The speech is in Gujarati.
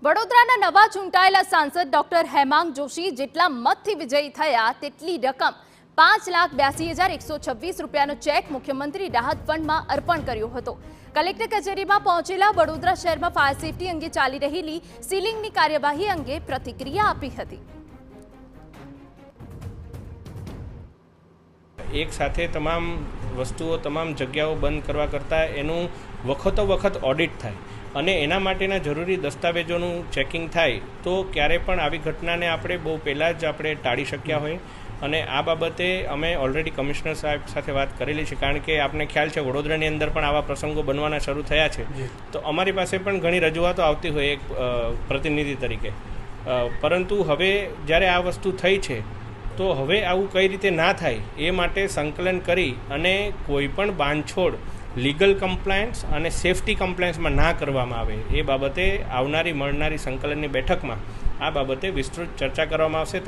વડોદરાના નવા ચૂંટાયેલા સાંસદ ડોક્ટર હેમાંગ જોશી જેટલા મતથી વિજયી થયા તેટલી રકમ 5,82,126 રૂપિયાનો ચેક મુખ્યમંત્રી રાહત ફંડમાં અર્પણ કર્યો હતો। કલેક્ટર કચેરીમાં પહોંચેલા વડોદરા શહેરમાં ફાયર સેફટી અંગે ચાલી રહેલી સીલિંગની કાર્યવાહી અંગે પ્રતિક્રિયા આપી હતી। એક સાથે તમામ વસ્તુઓ તમામ જગ્યાઓ બંધ કરવા કરતાં એનું વખતો વખત ઓડિટ થાય અને એના માટેના જરૂરી દસ્તાવેજોનું ચેકિંગ થાય તો ક્યારે પણ આવી ઘટનાને આપણે બહુ પહેલાં જ આપણે ટાળી શક્યા હોય। અને આ બાબતે અમે ઓલરેડી કમિશનર સાહેબ સાથે વાત કરેલી છે, કારણ કે આપને ખ્યાલ છે વડોદરાની અંદર પણ આવા પ્રસંગો બનવાના શરૂ થયા છે, તો અમારી પાસે પણ ઘણી રજૂઆતો આવતી હોય એક પ્રતિનિધિ તરીકે, પરંતુ હવે જ્યારે આ વસ્તુ થઈ છે તો હવે આવું કઈ રીતે ના થાય એ માટે સંકલન કરી અને કોઈ પણ બાંધછોડ લીગલ કમ્પ્લાયન્સ અને સેફટી કમ્પ્લાયન્સમાં ના કરવામાં આવે એ બાબતે મળનારી સંકલનની બેઠકમાં આ બાબતે વિસ્તૃત ચર્ચા કરવામાં આવશે।